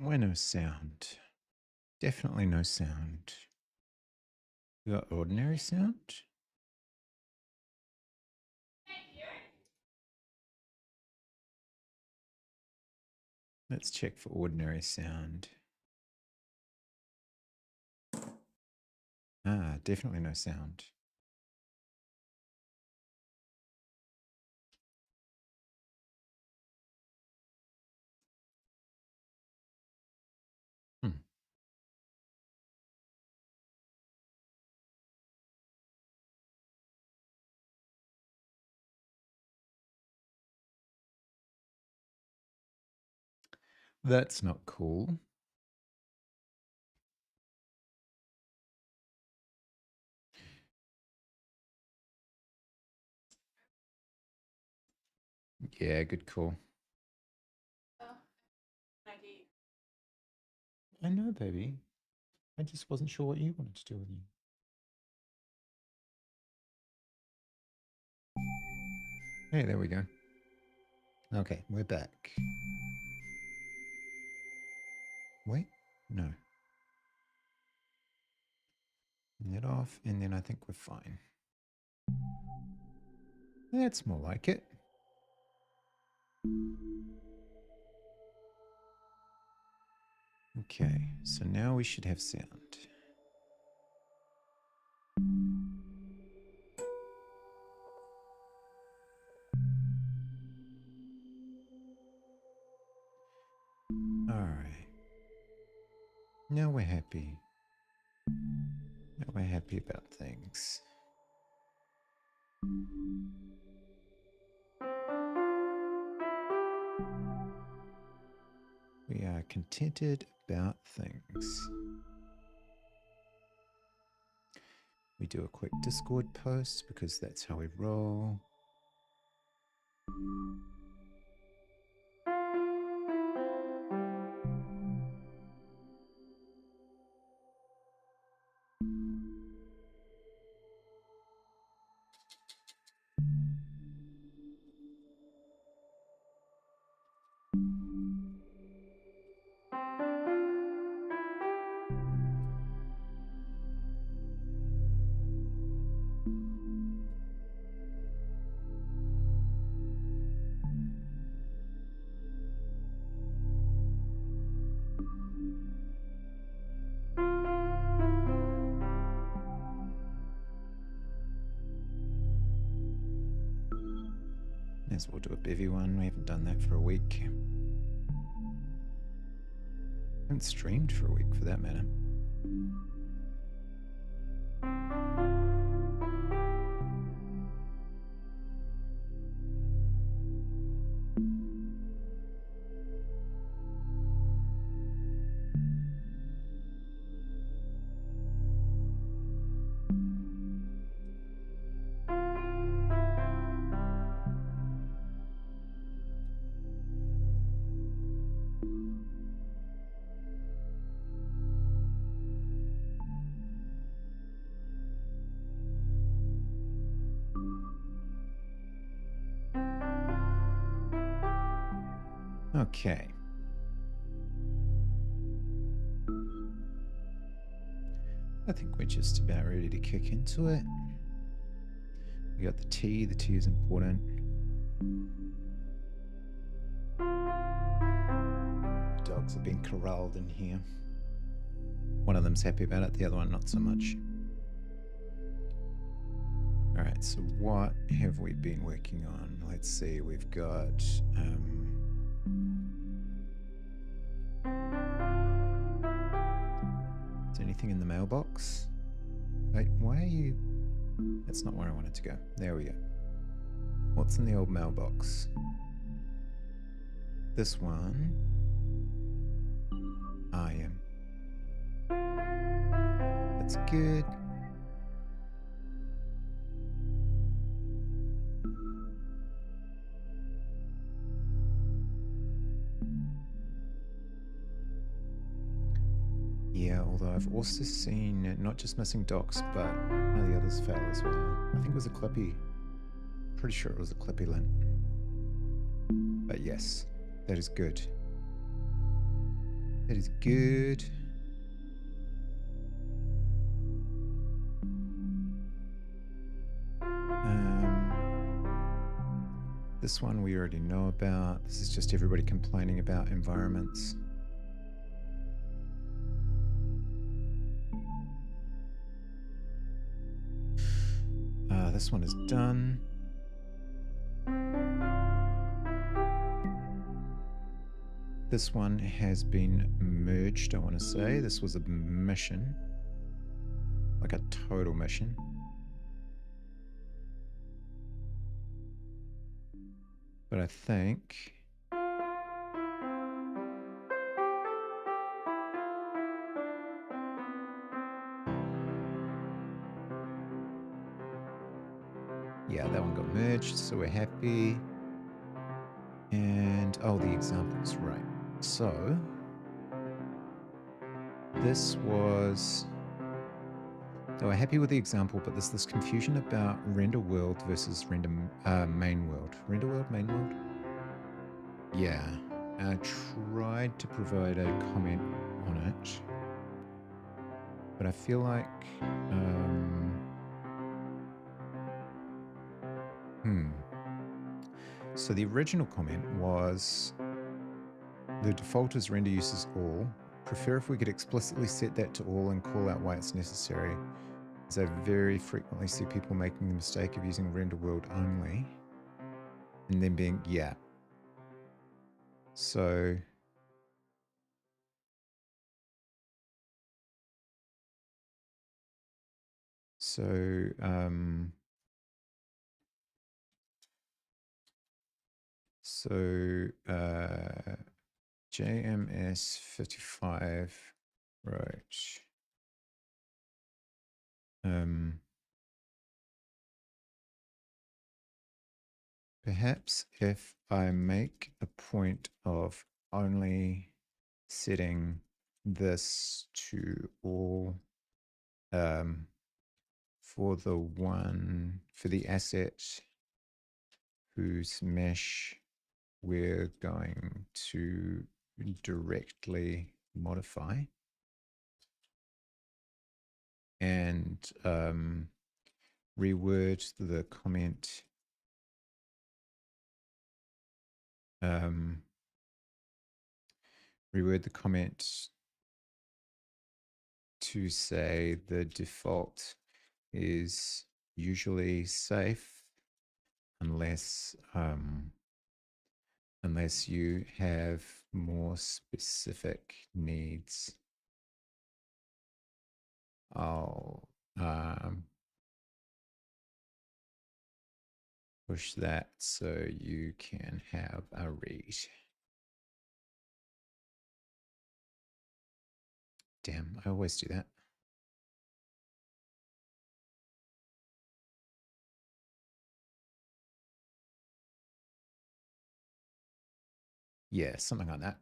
Why no sound? Definitely no sound. You got ordinary sound? Let's check for ordinary sound. Ah, definitely no sound. That's not cool. Yeah, good call. I know, baby. I just wasn't sure what you wanted to do with you. Hey, there we go. Okay, we're back. Wait, no. Net off, and then I think we're fine. That's more like it. Okay, so now we should have sound. All right. Now we're happy. Now we're happy about things. We are contented about things. We do a quick Discord post because that's how we roll. May as well do a bevy one. We haven't done that for a week. Haven't streamed for a week for that matter. Okay. I think we're just about ready to kick into it. We got the tea. The tea is important. Dogs are being corralled in here. One of them's happy about it, the other one not so much. All right, so what have we been working on? Let's see, we've got... is there anything in the mailbox? Wait, why are you... That's not where I wanted to go. There we go. What's in the old mailbox? This one. I am. That's good. Yeah, although I've also seen not just missing docs, but one of the others fail as well. I think it was a Clippy. Pretty sure it was a Clippy lint. But yes, that is good. That is good. This one we already know about. This is just everybody complaining about environments. This one is done. This one has been merged, I want to say. This was a mission. Like a total mission. But I think... yeah, that one got merged, so we're happy. And, oh, the examples, right. So, this was... They were happy with the example, but there's this confusion about render world versus render main world. Render world, main world? Yeah. I tried to provide a comment on it, but I feel like... So the original comment was, the default is render uses all. Prefer if we could explicitly set that to all and call out why it's necessary, as I very frequently see people making the mistake of using render world only and then being, yeah. So JMS 55, right. Perhaps if I make a point of only setting this to all for the asset whose mesh we're going to directly modify, and reword the comment to say the default is usually safe unless you have more specific needs. I'll push that so you can have a read. Damn, I always do that. Yeah, something like that.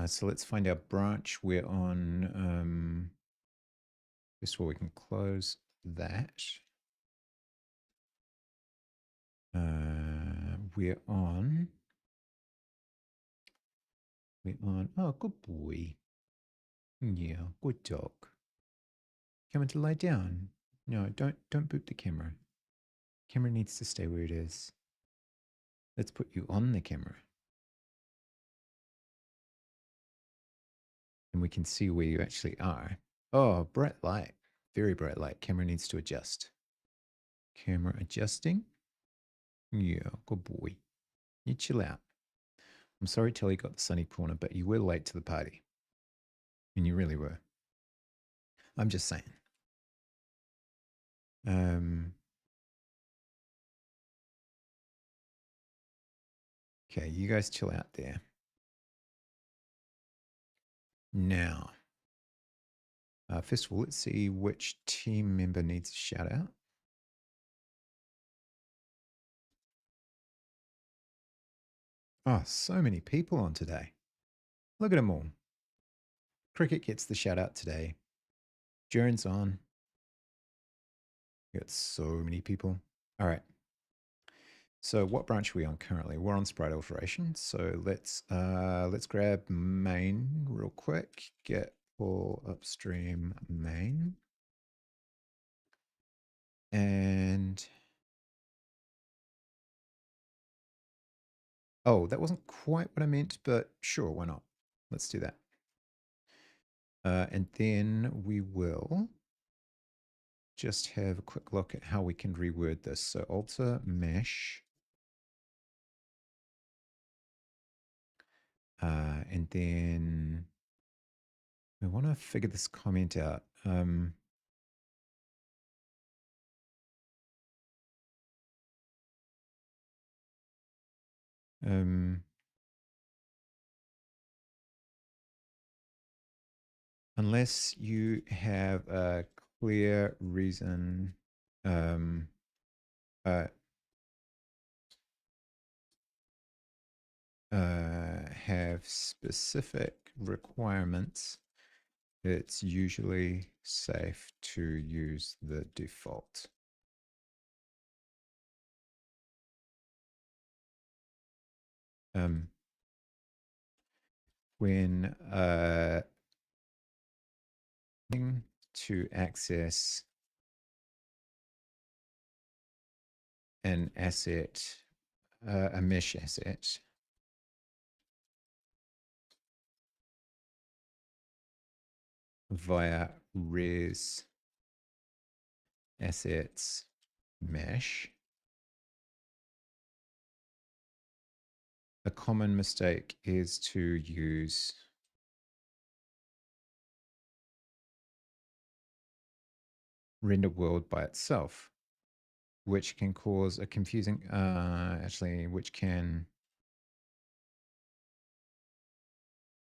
So let's find our branch. We're on, just where we can close that. We're on, oh, good boy. Yeah, good dog. Coming to lie down. No, don't boot the camera. Camera needs to stay where it is. Let's put you on the camera. and we can see where you actually are. Oh, bright light. Very bright light. Camera needs to adjust. Camera adjusting. Yeah, good boy. You chill out. I'm sorry Telly got the sunny corner, but you were late to the party. And you really were. I'm just saying. Okay, you guys chill out there. Now, first of all, let's see which team member needs a shout out. Oh, so many people on today. Look at them all. Cricket gets the shout out today. Jones on. We got so many people. All right. So what branch are we on currently? We're on sprite alteration. So let's grab main real quick. Get all upstream main. And oh, that wasn't quite what I meant, but sure, why not? Let's do that. And then we will just have a quick look at how we can reword this. So alter mesh. And then we want to figure this comment out. Unless you have a clear reason, have specific requirements, it's usually safe to use the default. When to access an asset, a mesh asset, via res assets mesh. A common mistake is to use render world by itself, which can cause a confusing, which can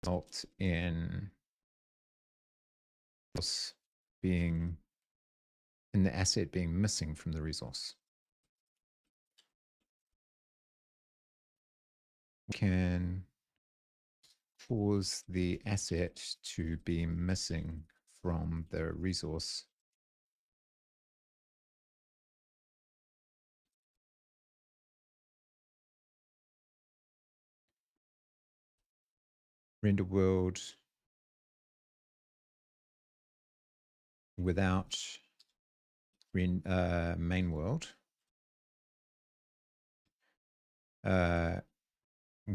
result in being in the asset being missing from the resource. Can cause the asset to be missing from the resource. Render world without main world,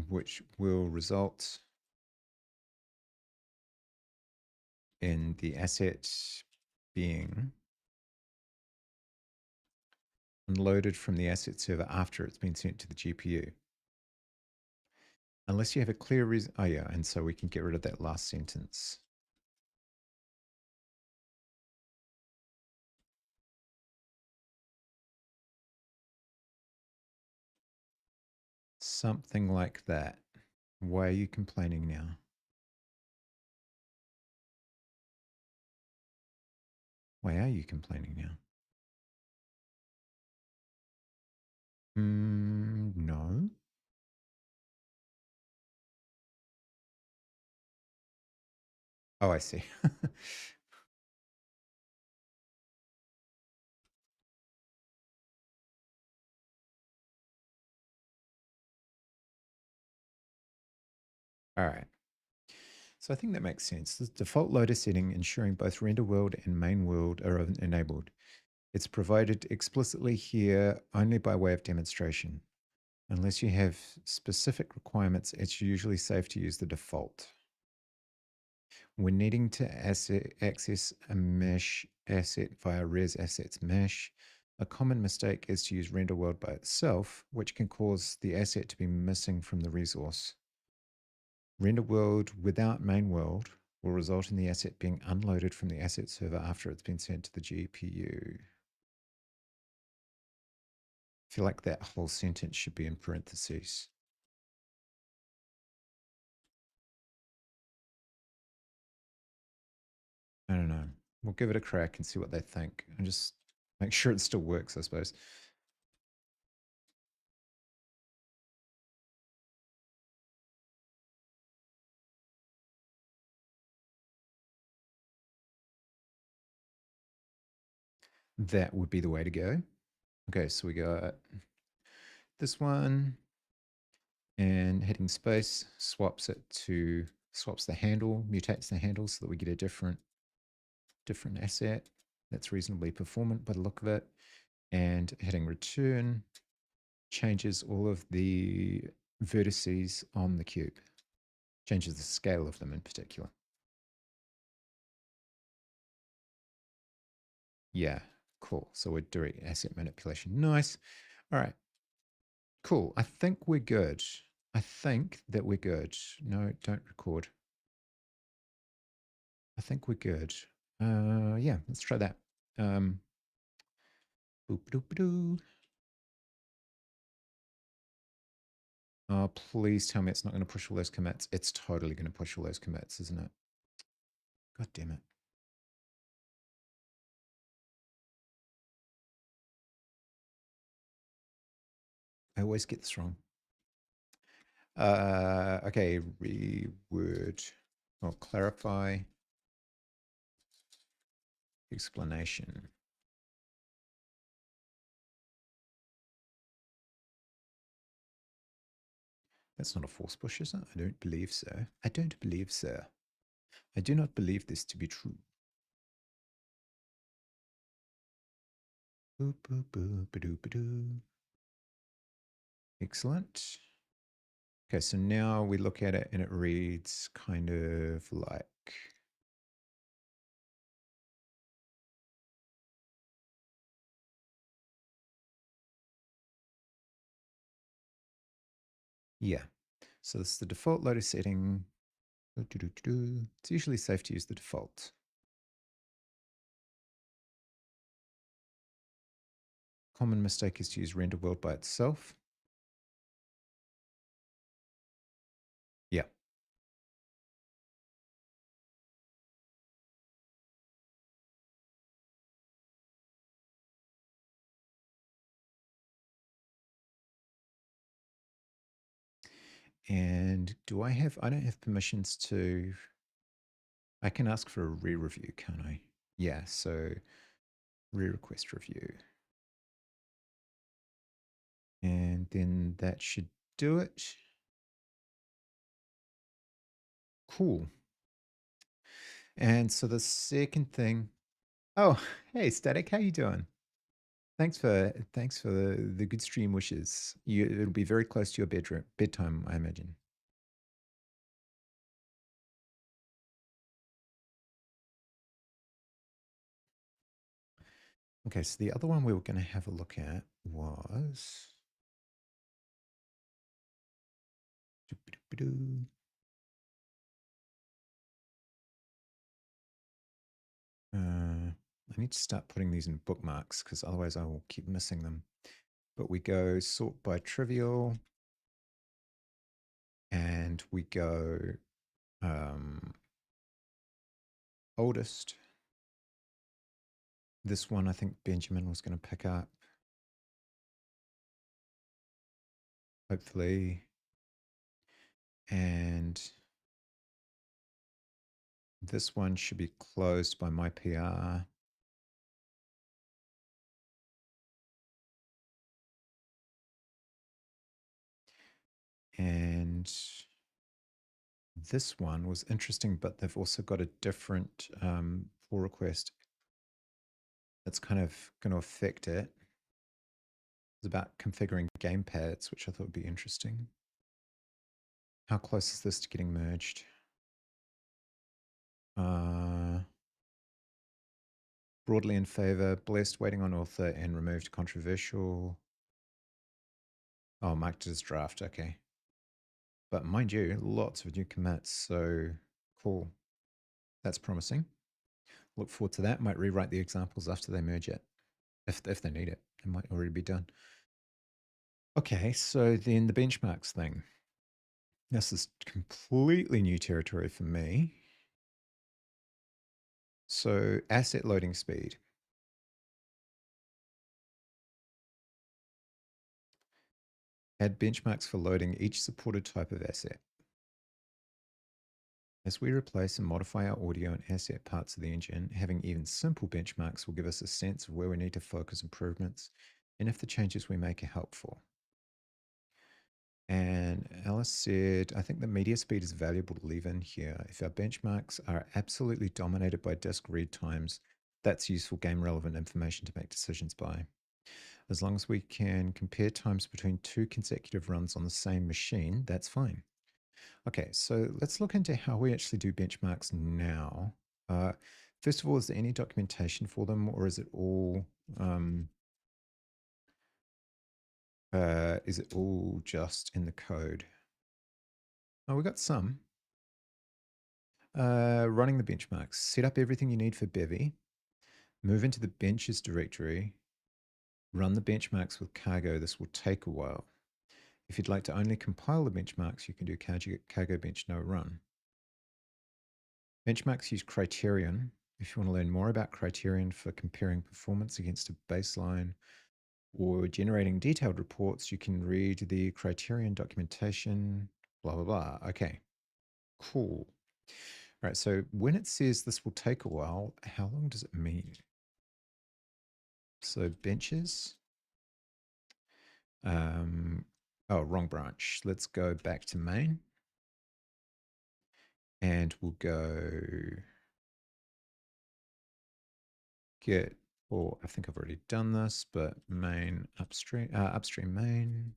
which will result in the asset being unloaded from the asset server after it's been sent to the GPU. Unless you have a clear reason. Oh, yeah. And so we can get rid of that last sentence. Something like that. Why are you complaining now? Why are you complaining now? No. Oh, I see. All right. So I think that makes sense. The default loader setting ensuring both render world and main world are enabled. It's provided explicitly here only by way of demonstration. Unless you have specific requirements, it's usually safe to use the default. When needing to access a mesh asset via res assets mesh, a common mistake is to use render world by itself, which can cause the asset to be missing from the resource. Render world without main world will result in the asset being unloaded from the asset server after it's been sent to the GPU. I feel like that whole sentence should be in parentheses. I don't know. We'll give it a crack and see what they think and just make sure it still works, I suppose. That would be the way to go. Okay, so we got this one and hitting space swaps the handle, mutates the handle so that we get a different asset that's reasonably performant by the look of it. And hitting return changes all of the vertices on the cube, changes the scale of them in particular. Yeah, cool. So we're doing asset manipulation. Nice. All right. Cool. I think we're good. I think that we're good. No, don't record. I think we're good. Yeah, let's try that. Boop doop doo. Oh, please tell me it's not going to push all those commits. It's totally going to push all those commits, isn't it? God damn it. I always get this wrong. Okay, reword or clarify explanation. That's not a force push, is it? I don't believe so. I don't believe so. I do not believe this to be true. Boop, boop, boop, ba-doo, ba-doo. Excellent. Okay, so now we look at it and it reads kind of like yeah. So this is the default loader setting. It's usually safe to use the default. Common mistake is to use render world by itself. Yeah. And do I don't have permissions to, I can ask for a re-review, can't I? Yeah, so re-request review. And then that should do it. Cool. And so the second thing, oh, hey, Static, how you doing? Thanks for the good stream wishes. It'll be very close to your bedtime, I imagine. Okay, so the other one we were going to have a look at was I need to start putting these in bookmarks because otherwise I will keep missing them. But we go sort by trivial and we go oldest. This one I think Benjamin was going to pick up. Hopefully. And this one should be closed by my PR. And this one was interesting, but they've also got a different pull request that's kind of going to affect it. It's about configuring gamepads, which I thought would be interesting. How close is this to getting merged? Broadly in favor, blessed, waiting on author, and removed controversial. Oh, marked as draft. Okay. But mind you, lots of new commits. So cool. That's promising. Look forward to that. Might rewrite the examples after they merge it. If they need it. It might already be done. Okay, so then the benchmarks thing. This is completely new territory for me. So asset loading speed. Add benchmarks for loading each supported type of asset. As we replace and modify our audio and asset parts of the engine, having even simple benchmarks will give us a sense of where we need to focus improvements and if the changes we make are helpful. And Alice said, I think the media speed is valuable to leave in here. If our benchmarks are absolutely dominated by disk read times, that's useful game relevant information to make decisions by. As long as we can compare times between two consecutive runs on the same machine, that's fine. Okay, so let's look into how we actually do benchmarks now. Uh, first of all, is there any documentation for them, or um, is it all just in the code? Oh, we got some. Running the benchmarks. Set up everything you need for bevy. Move into the benches directory. Run the benchmarks with cargo. This will take a while. If you'd like to only compile the benchmarks, you can do cargo bench no run. Benchmarks use criterion. If you want to learn more about criterion for comparing performance against a baseline or generating detailed reports, you can read the criterion documentation, blah, blah, blah. Okay, cool. All right, so when it says this will take a while, how long does it mean? So benches. Oh, wrong branch. Let's go back to main. And we'll go get, or I think I've already done this, but main upstream main.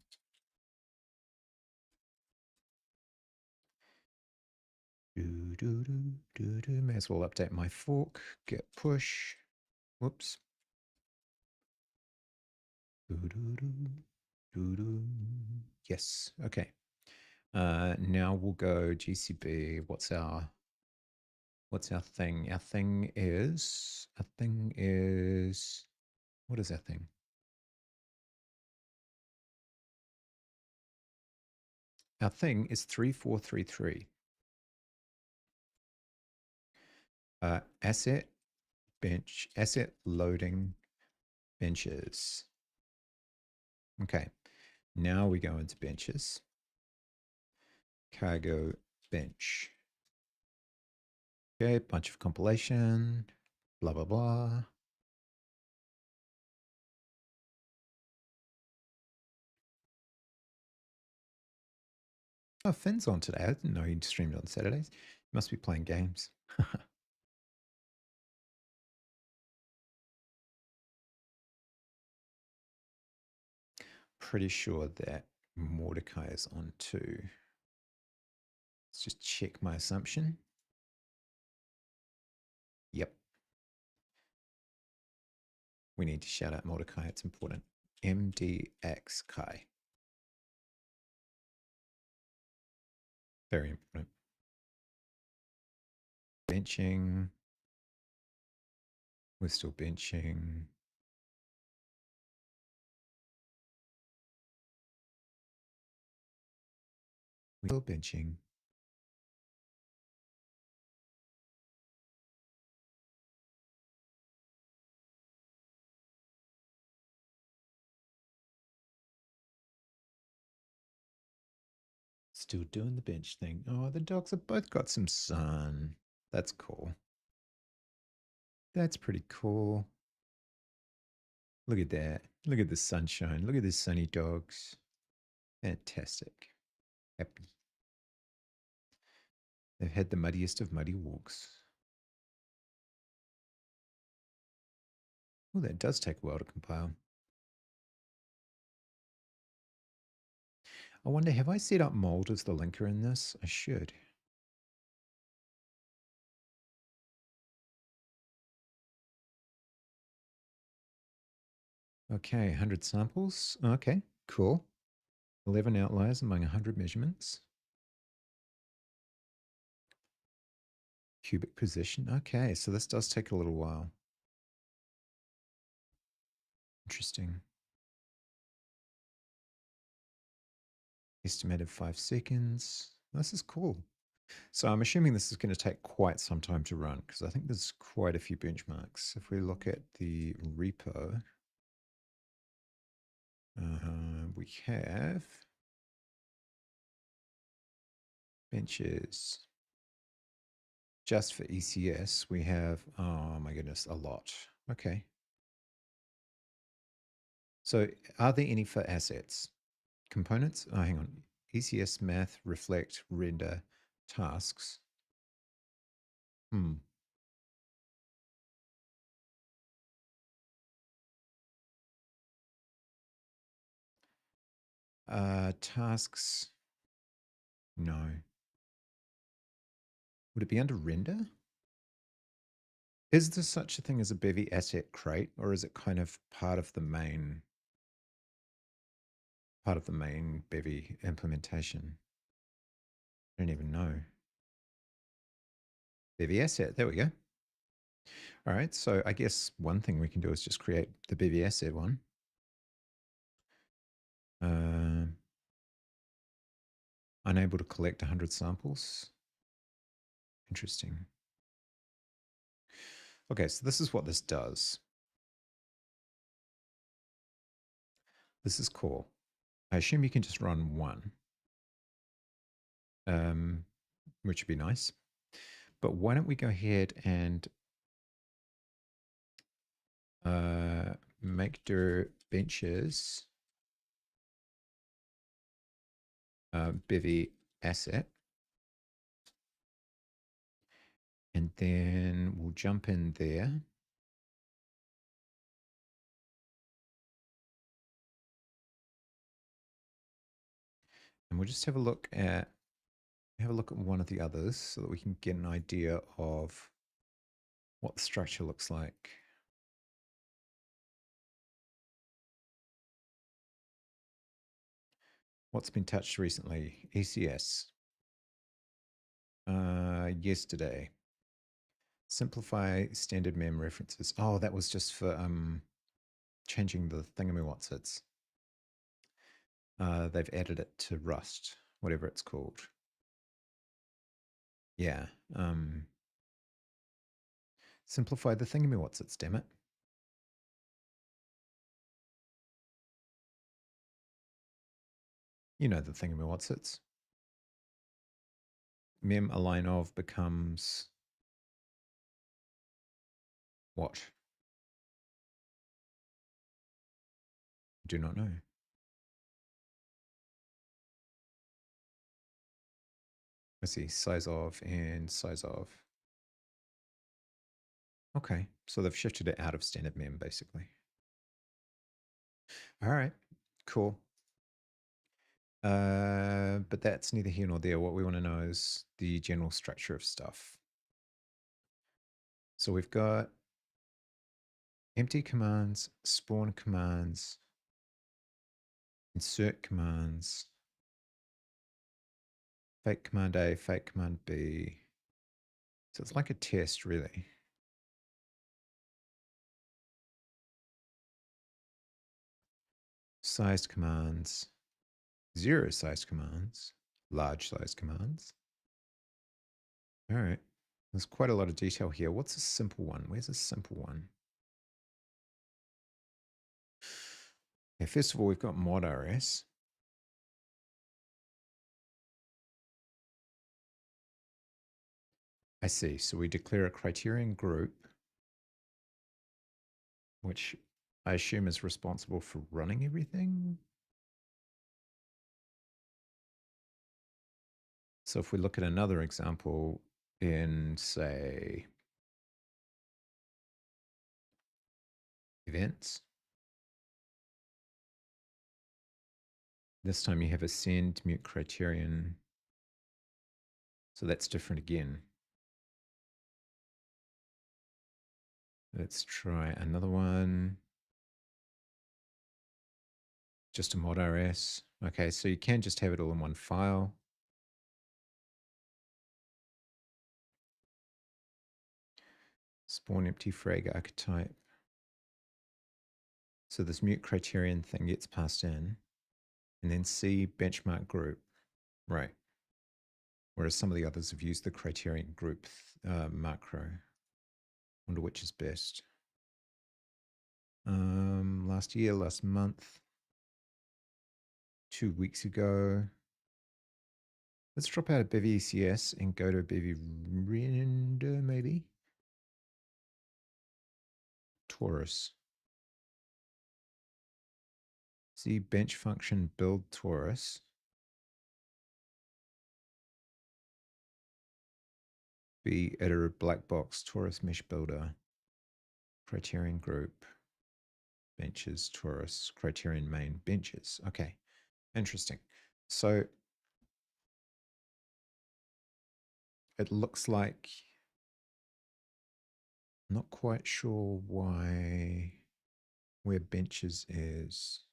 May as well update my fork, get push. Whoops. Yes, okay. Now we'll go GCB. What's our thing? Our thing is, what is our thing? Our thing is 3433. Asset loading benches. Okay, now we go into benches. Cargo bench. Okay, bunch of compilation, blah, blah, blah. Oh, Finn's on today. I didn't know he'd streamed on Saturdays. He must be playing games. Pretty sure that Mordecai is on too. Let's just check my assumption. Yep. We need to shout out Mordecai. It's important. MDX Kai. Very important. Benching. We're still benching. We're still benching. Still doing the bench thing. Oh, the dogs have both got some sun. That's cool. That's pretty cool. Look at that. Look at the sunshine. Look at the sunny dogs. Fantastic. Happy. They've had the muddiest of muddy walks. Oh, that does take a while to compile. I wonder, have I set up mold as the linker in this? I should. Okay, 100 samples. Okay, cool. 11 outliers among 100 measurements. Cubic position. Okay, so this does take a little while. Interesting. Estimated 5 seconds. This is cool. So I'm assuming this is going to take quite some time to run because I think there's quite a few benchmarks. If we look at the repo, we have benches. Just for ECS, we have, oh my goodness, a lot. Okay. So are there any for assets? Components? Oh, hang on. ECS, math, reflect, render, tasks. Hmm. Tasks. No. Would it be under render? Is there such a thing as a bevy asset crate, or is it kind of part of the main bevy implementation? I don't even know. Bevy asset. There we go. All right. So I guess one thing we can do is just create the bevy asset one. Unable to collect 100 samples. Interesting. Okay, so this is what this does. This is cool. I assume you can just run one, which would be nice. But why don't we go ahead and make dir benches bevy asset. And then we'll jump in there. And we'll just have a look at one of the others so that we can get an idea of what the structure looks like. What's been touched recently? ECS. Yesterday. Simplify standard mem references. Oh, that was just for changing the thingamywhatsits. They've added it to Rust, whatever it's called. Yeah. Simplify the thingamywhatsits, damn it. You know the thingamywhatsits. Mem align of becomes what? Do not know. I see size of and size of. Okay, so they've shifted it out of standard mem basically. All right, cool. But that's neither here nor there. What we want to know is the general structure of stuff. So we've got empty commands, spawn commands, insert commands, fake command A, fake command B. So it's like a test, really. Sized commands, zero sized commands, large sized commands. All right. There's quite a lot of detail here. What's a simple one? Where's a simple one? Okay, first of all, we've got mod RS. I see. So we declare a criterion group, which I assume is responsible for running everything. So if we look at another example in, say, events, this time you have a send mute criterion. So that's different again. Let's try another one. just a mod RS. Okay, so you can just have it all in one file. Spawn empty frag archetype. So this mute criterion thing gets passed in, and then C benchmark group, right? Whereas some of the others have used the criterion group macro. Wonder which is best. Last year, last month, 2 weeks ago. Let's drop out of bevy ECS and go to bevy render, maybe. Torus. See bench function build torus. B editor black box torus mesh builder. Criterion group. Benches torus criterion main benches. Okay, interesting. So it looks like, not quite sure why where benches is.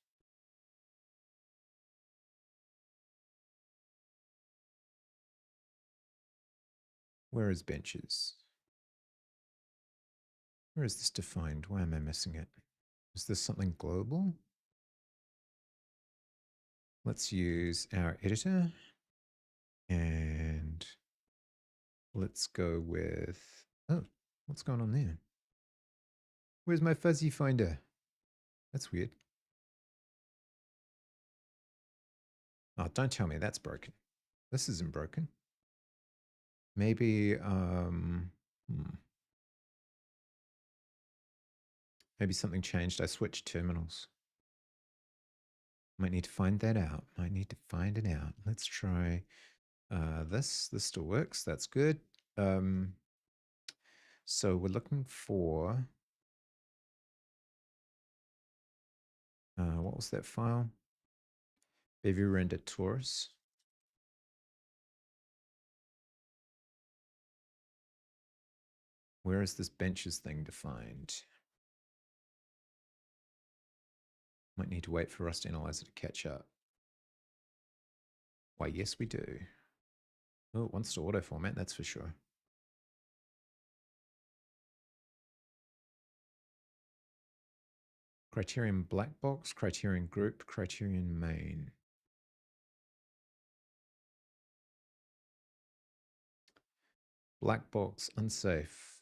Where is benches? Where is this defined? Why am I missing it? Is this something global? Let's use our editor and let's go with, oh, what's going on there? Where's my fuzzy finder? That's weird. Oh, don't tell me that's broken. This isn't broken. Maybe, maybe something changed. I switched terminals. Might need to find that out. Might need to find it out. Let's try this. This still works. That's good. So we're looking for, what was that file? Bevy render torus. Where is this benches thing defined? Might need to wait for Rust Analyzer to catch up. Why, yes, we do. Oh, it wants to auto format, that's for sure. Criterion black box, criterion group, criterion main. Black box, unsafe.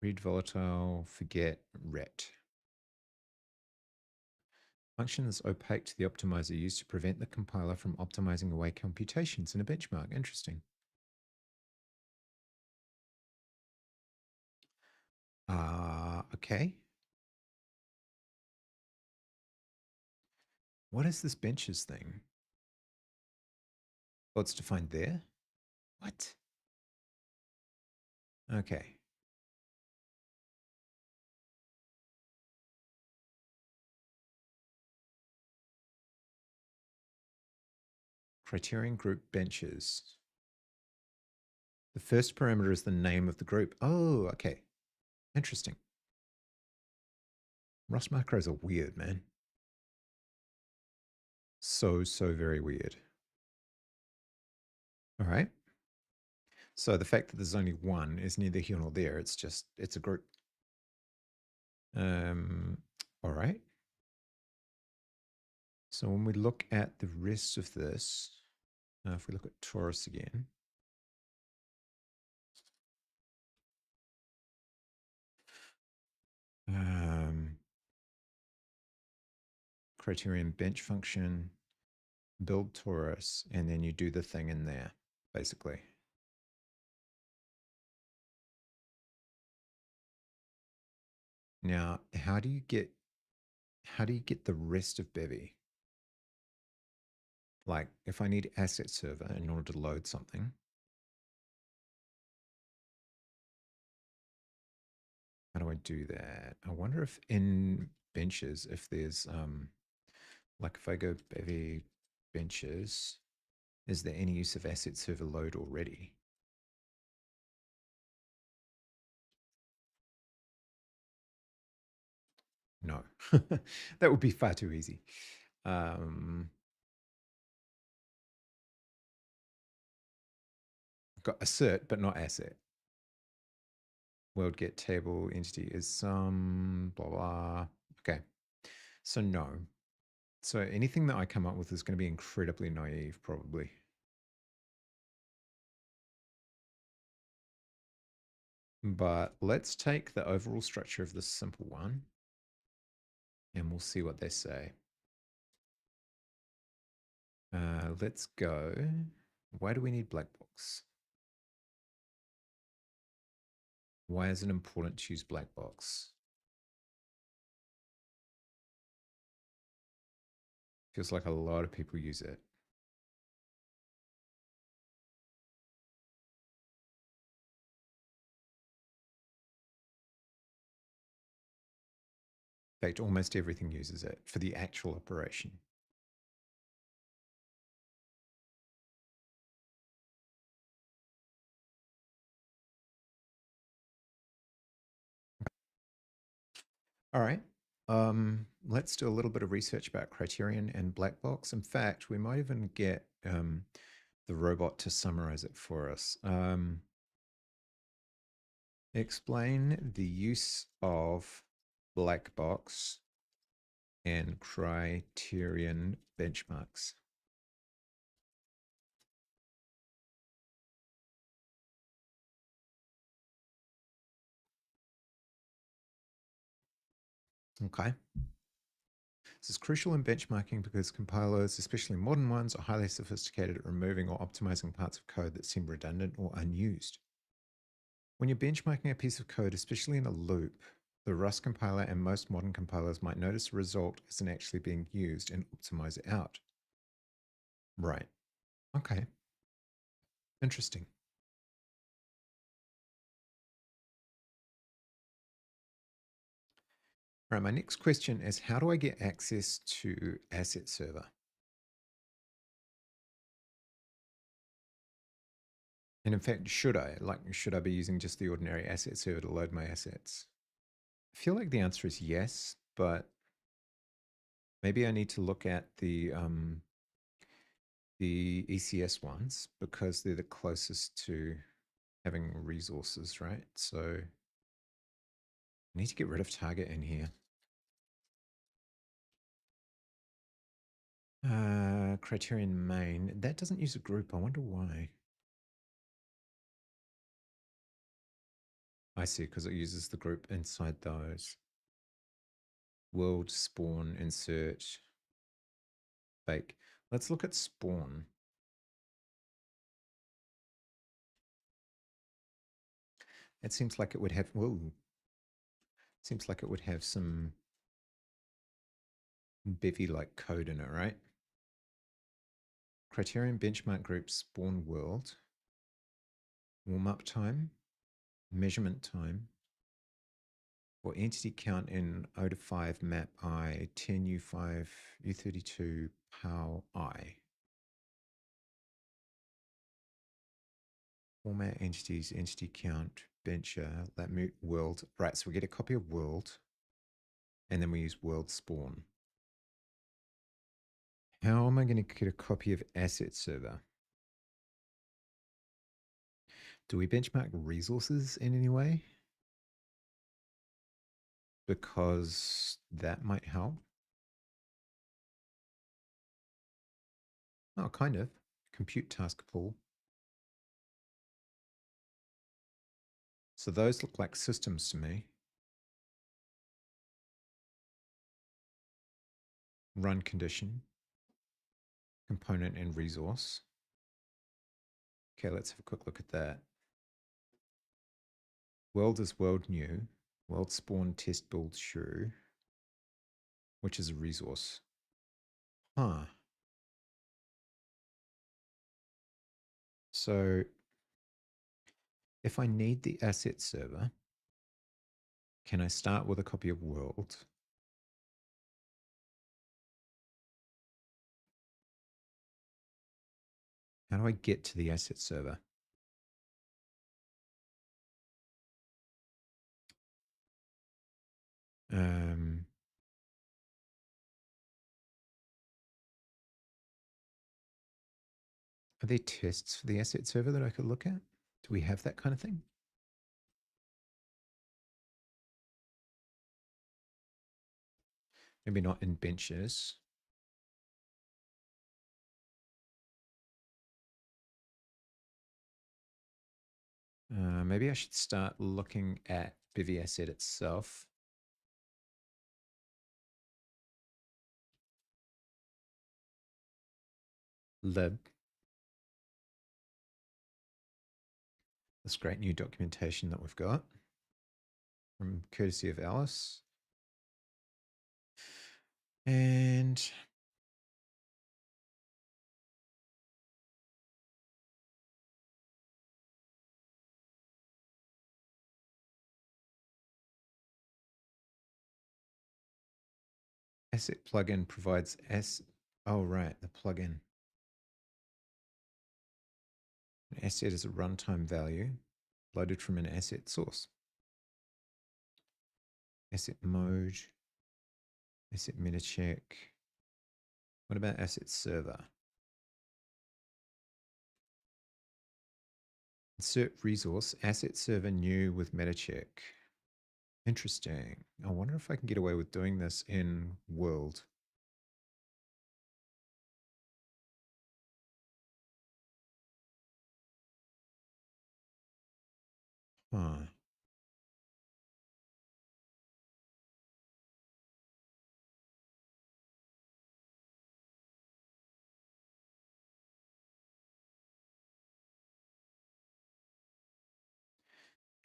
Read volatile, forget, ret. Function is opaque to the optimizer used to prevent the compiler from optimizing away computations in a benchmark. Interesting. Okay. What is this benches thing? Oh, it's defined there? What? Okay. Criterion group benches. The first parameter is the name of the group. Oh, okay. Interesting. Rust macros are weird, man. So very weird. All right. So the fact that there's only one is neither here nor there. It's just, it's a group. All right. So when we look at the rest of this, if we look at torus again, criterion bench function, build torus, and then you do the thing in there, basically. Now, how do you get the rest of bevy? Like if I need asset server in order to load something, how do I do that? I wonder if in benches, if there's like if I go bevy benches, is there any use of asset server load already? No, that would be far too easy. Got assert, but not asset. World get table entity is some blah blah. Okay, so no. So anything that I come up with is going to be incredibly naive, probably. But let's take the overall structure of this simple one and we'll see what they say. Let's go. Why do we need black box? Why is it important to use black box? Feels like a lot of people use it. In fact, almost everything uses it for the actual operation. All right. Let's do a little bit of research about criterion and black box. In fact, we might even get the robot to summarize it for us. Explain the use of black box and criterion benchmarks. Okay. This is crucial in benchmarking because compilers, especially modern ones, are highly sophisticated at removing or optimizing parts of code that seem redundant or unused. When you're benchmarking a piece of code, especially in a loop, the Rust compiler and most modern compilers might notice the result isn't actually being used and optimize it out. Right. Okay. Interesting. All right, my next question is how do I get access to asset server? And in fact, should I? Should I be using just the ordinary asset server to load my assets? I feel like the answer is yes, but maybe I need to look at the ECS ones because they're the closest to having resources, right? So I need to get rid of target in here. Criterion main. That doesn't use a group. I wonder why. I see, because it uses the group inside those. World, spawn, insert, bake. Let's look at spawn. It seems like it would have, whoa. Seems like it would have some bevy-like code in it, right? Criterion benchmark group spawn world. Warm-up time. Measurement time. For entity count in O to 5 map I, 10 U5, U32 POW I. Format entities, entity count, bencher, let mute world. Right, so we get a copy of world, and then we use world spawn. How am I going to get a copy of asset server? Do we benchmark resources in any way? Because that might help. Oh, kind of. Compute task pool. So those look like systems to me. Run condition, component and resource. Okay, let's have a quick look at that. World is world new. World spawn test build true, which is a resource. Huh. So if I need the asset server, can I start with a copy of world? How do I get to the asset server? Um, Are there tests for the asset server that I could look at? Do we have that kind of thing? Maybe not in benches. Maybe I should start looking at bevy asset itself. Lib. This great new documentation that we've got from courtesy of Alice. And asset plugin provides oh right, the plugin. An asset is a runtime value loaded from an asset source. Asset mode, asset meta check. What about asset server? Insert resource, asset server new with meta check. Interesting. I wonder if I can get away with doing this in world. Huh.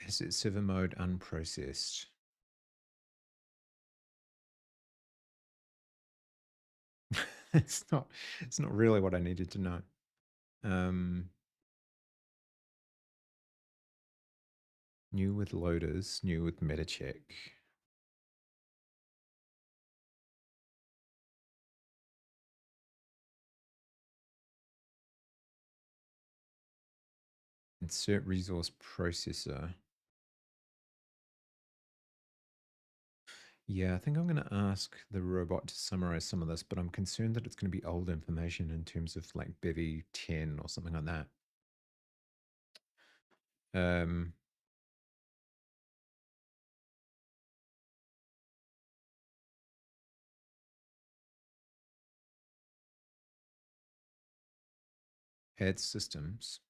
Asset server mode unprocessed. it's not really what I needed to know. New with loaders, new with meta check. Insert resource processor. Yeah, I think I'm going to ask the robot to summarize some of this, but I'm concerned that it's going to be old information in terms of like bevy 10 or something like that. Add systems.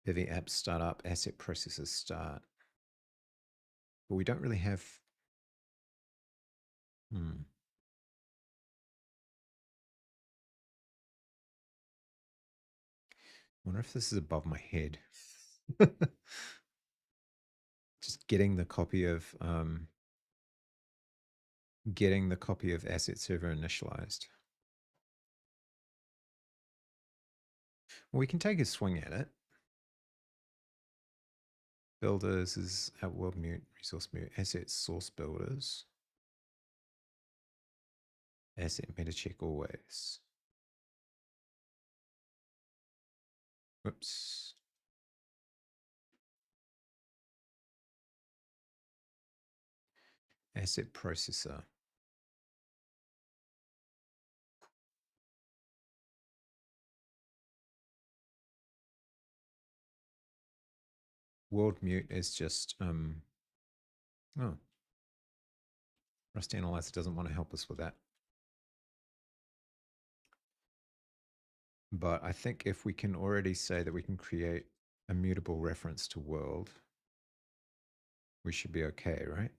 Bevy app startup, asset processors start. But we don't really have. I wonder if this is above my head. Just getting the copy of asset server initialized. Well, we can take a swing at it. Builders is at world mute, resource mute, asset source builders. Asset meta check always. Whoops. Asset processor. World mute is just oh, Rust Analyzer doesn't want to help us with that. But I think if we can already say that we can create a mutable reference to world, we should be okay, right?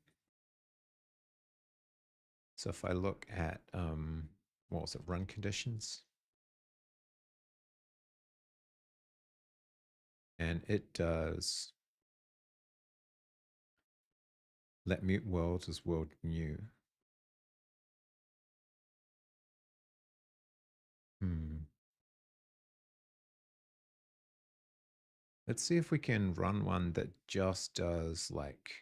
So if I look at, what was it, run conditions? And it does let mute world as world new. Let's see if we can run one that just does like,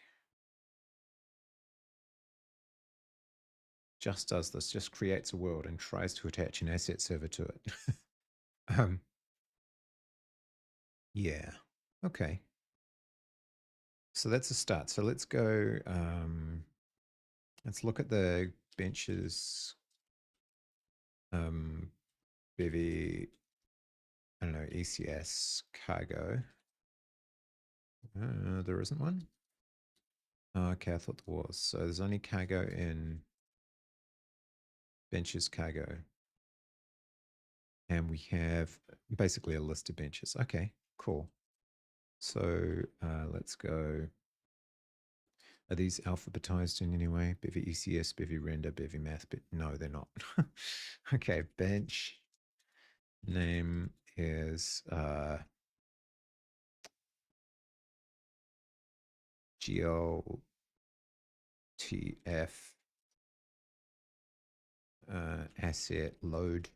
just does this, just creates a world and tries to attach an asset server to it. Yeah, okay. So that's a start. So let's go, let's look at the benches, bevy I don't know, ECS cargo. There isn't one. Oh, okay, I thought there was. So there's only cargo in benches cargo. And we have basically a list of benches. Okay, cool. So let's go. Are these alphabetized in any way? Bevy ECS, bevy render, bevy math, but no, they're not. Okay, bench name is GLTF asset load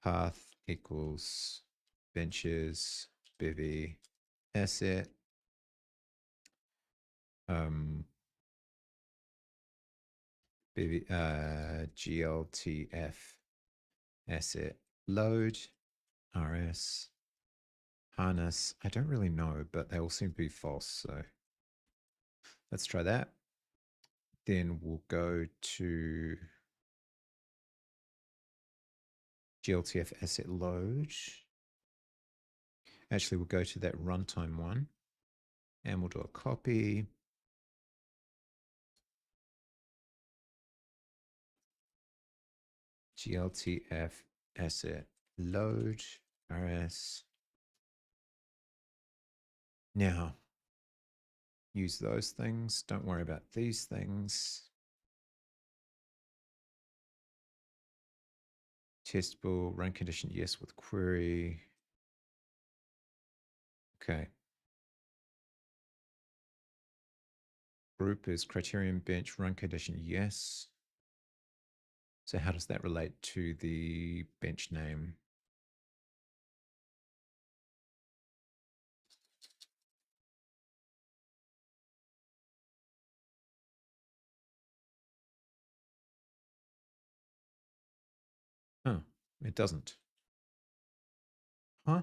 path equals benches bevy asset bevy GLTF asset load rs harness. I don't really know, but they all seem to be false. So let's try that. Then we'll go to GLTF asset load. Actually, we'll go to that runtime one and we'll do a copy. GLTF asset load rs. Now, use those things. Don't worry about these things. Testable, run condition, yes, with query. Okay. Group is criterion bench, run condition, yes. So how does that relate to the bench name? Oh, it doesn't. Huh?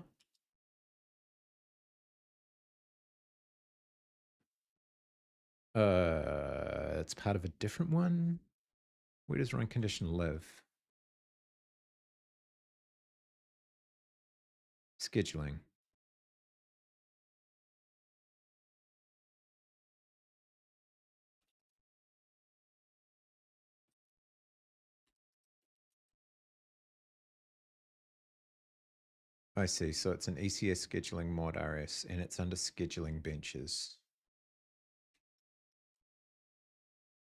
It's part of a different one. Where does run condition live? Scheduling. I see. So it's an ECS scheduling mod RS and it's under scheduling benches.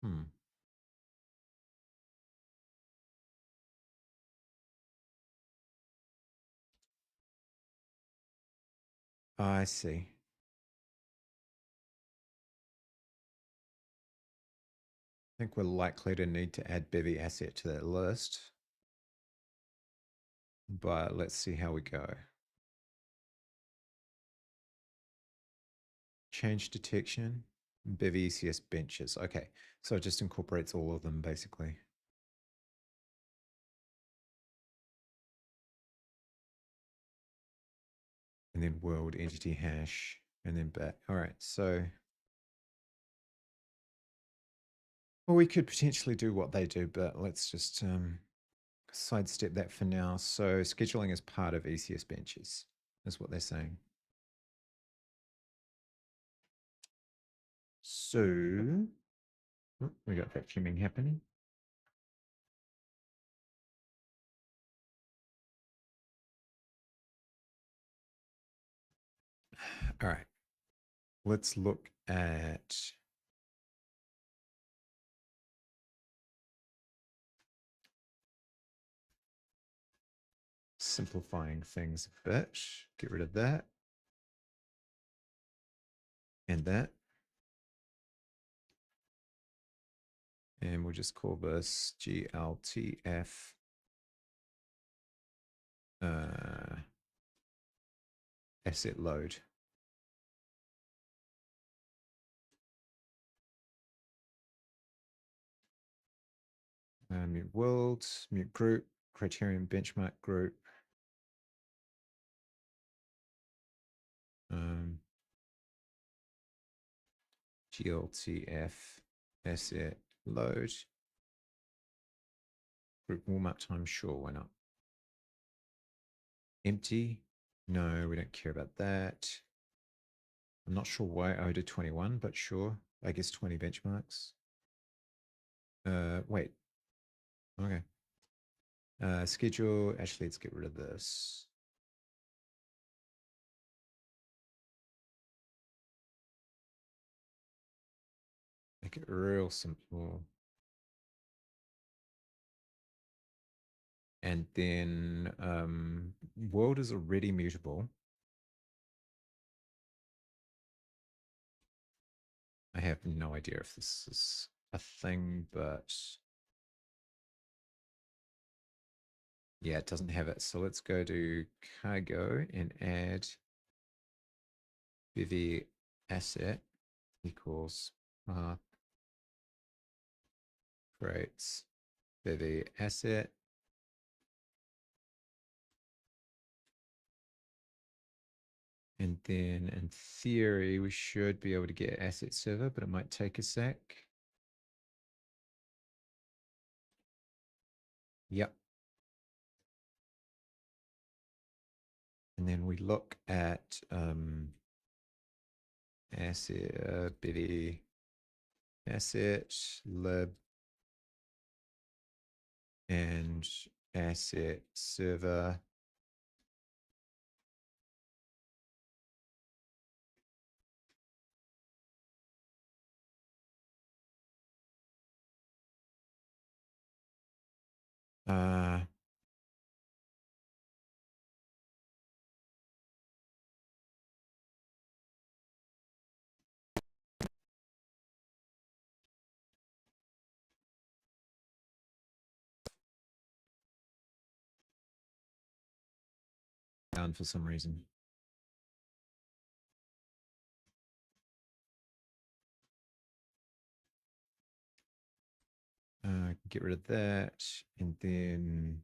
Hmm. I see. I think we're likely to need to add bevy asset to that list. But let's see how we go. Change detection, bevy ECS benches. Okay, so it just incorporates all of them basically. And then world entity hash and then back. All right, so well, we could potentially do what they do, but let's just sidestep that for now. So scheduling is part of ECS benches, is what they're saying. So we got vacuuming happening. All right, let's look at simplifying things a bit. Get rid of that and that. And we'll just call this GLTF asset load. Mute world, mute group, criterion benchmark group. GLTF asset load. Group warm up time, sure, why not? Empty. No, we don't care about that. I'm not sure why I did 21, but sure. I guess 20 benchmarks. Wait. Okay. Schedule. Actually, let's get rid of this. Make it real simple. And then world is already mutable. I have no idea if this is a thing, but yeah, it doesn't have it. So let's go to cargo and add bevy asset equals path creates bevy asset. And then in theory, we should be able to get asset server, but it might take a sec. Yep. And then we look at asset, bevy asset, lib, and asset server. Down for some reason. Get rid of that, and then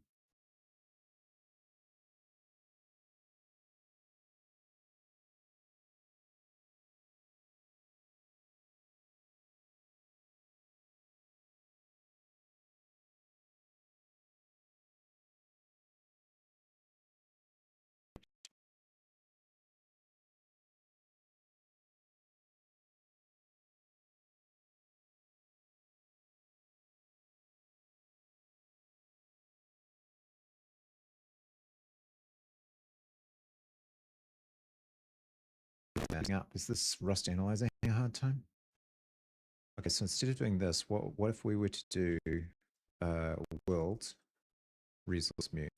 up. Is this Rust Analyzer having a hard time? Okay, so instead of doing this, what if we were to do world resource mute?